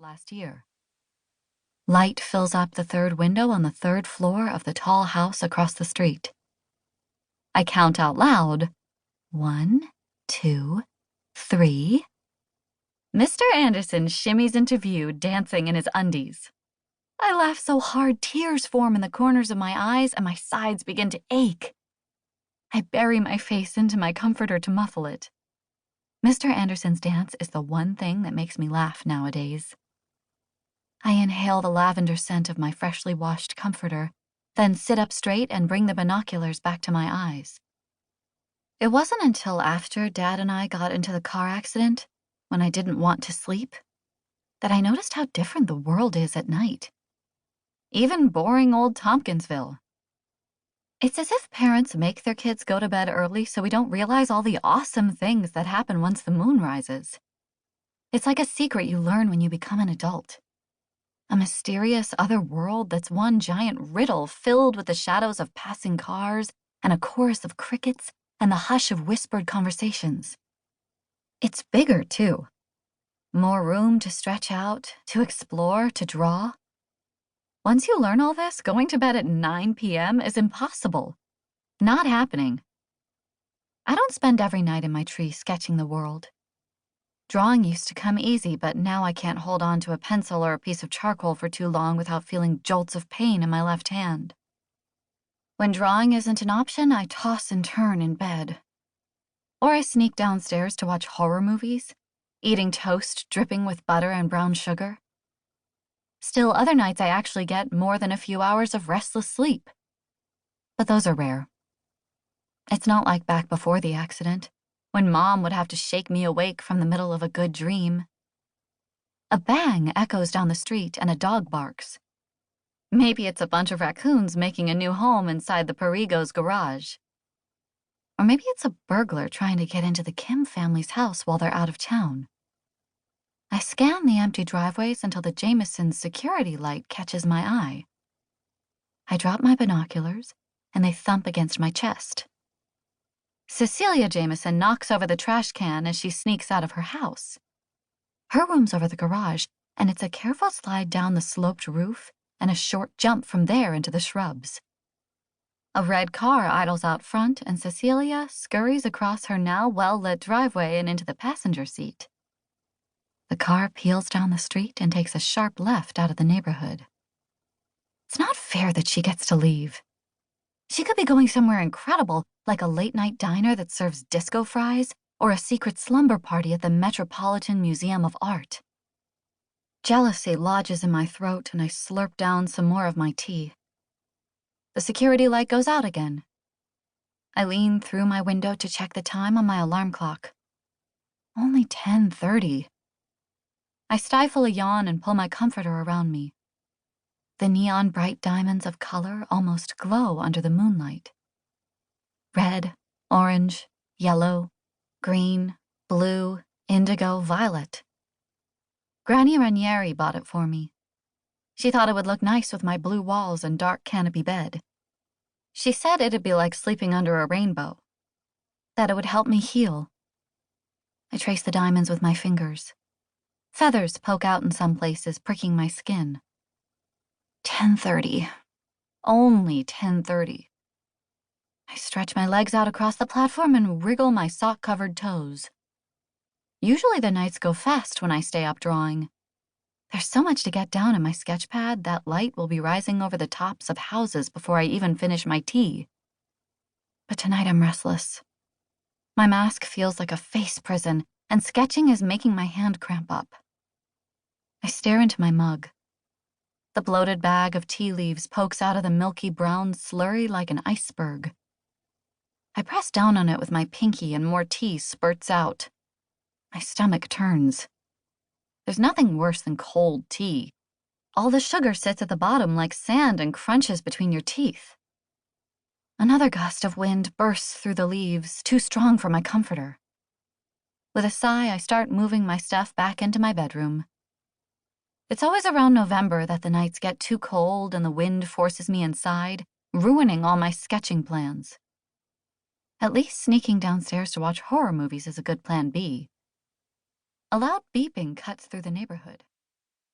last year. Light fills up the third window on the third floor of the tall house across the street. I count out loud, 1, 2, 3. Mr. Anderson shimmies into view, dancing in his undies. I laugh so hard tears form in the corners of my eyes and my sides begin to ache. I bury my face into my comforter to muffle it. Mr. Anderson's dance is the one thing that makes me laugh nowadays. I inhale the lavender scent of my freshly washed comforter, then sit up straight and bring the binoculars back to my eyes. It wasn't until after Dad and I got into the car accident, when I didn't want to sleep, that I noticed how different the world is at night. Even boring old Tompkinsville. It's as if parents make their kids go to bed early so we don't realize all the awesome things that happen once the moon rises. It's like a secret you learn when you become an adult. A mysterious other world that's one giant riddle filled with the shadows of passing cars and a chorus of crickets and the hush of whispered conversations. It's bigger, too. More room to stretch out, to explore, to draw. Once you learn all this, going to bed at 9 p.m. is impossible. Not happening. I don't spend every night in my tree sketching the world. Drawing used to come easy, but now I can't hold on to a pencil or a piece of charcoal for too long without feeling jolts of pain in my left hand. When drawing isn't an option, I toss and turn in bed. Or I sneak downstairs to watch horror movies, eating toast dripping with butter and brown sugar. Still, other nights I actually get more than a few hours of restless sleep. But those are rare. It's not like back before the accident, when Mom would have to shake me awake from the middle of a good dream. A bang echoes down the street and a dog barks. Maybe it's a bunch of raccoons making a new home inside the Perigo's garage. Or maybe it's a burglar trying to get into the Kim family's house while they're out of town. I scan the empty driveways until the Jameson's security light catches my eye. I drop my binoculars, and they thump against my chest. Cecilia Jameson knocks over the trash can as she sneaks out of her house. Her room's over the garage, and it's a careful slide down the sloped roof and a short jump from there into the shrubs. A red car idles out front, and Cecilia scurries across her now well-lit driveway and into the passenger seat. The car peels down the street and takes a sharp left out of the neighborhood. It's not fair that she gets to leave. She could be going somewhere incredible, like a late-night diner that serves disco fries or a secret slumber party at the Metropolitan Museum of Art. Jealousy lodges in my throat, and I slurp down some more of my tea. The security light goes out again. I lean through my window to check the time on my alarm clock. Only 10:30. I stifle a yawn and pull my comforter around me. The neon bright diamonds of color almost glow under the moonlight. Red, orange, yellow, green, blue, indigo, violet. Granny Ranieri bought it for me. She thought it would look nice with my blue walls and dark canopy bed. She said it'd be like sleeping under a rainbow, that it would help me heal. I trace the diamonds with my fingers. Feathers poke out in some places, pricking my skin. 10:30. Only 10:30. I stretch my legs out across the platform and wriggle my sock-covered toes. Usually the nights go fast when I stay up drawing. There's so much to get down in my sketch pad that light will be rising over the tops of houses before I even finish my tea. But tonight I'm restless. My mask feels like a face prison, and sketching is making my hand cramp up. I stare into my mug. The bloated bag of tea leaves pokes out of the milky brown slurry like an iceberg. I press down on it with my pinky and more tea spurts out. My stomach turns. There's nothing worse than cold tea. All the sugar sits at the bottom like sand and crunches between your teeth. Another gust of wind bursts through the leaves, too strong for my comforter. With a sigh, I start moving my stuff back into my bedroom. It's always around November that the nights get too cold and the wind forces me inside, ruining all my sketching plans. At least sneaking downstairs to watch horror movies is a good plan B. A loud beeping cuts through the neighborhood.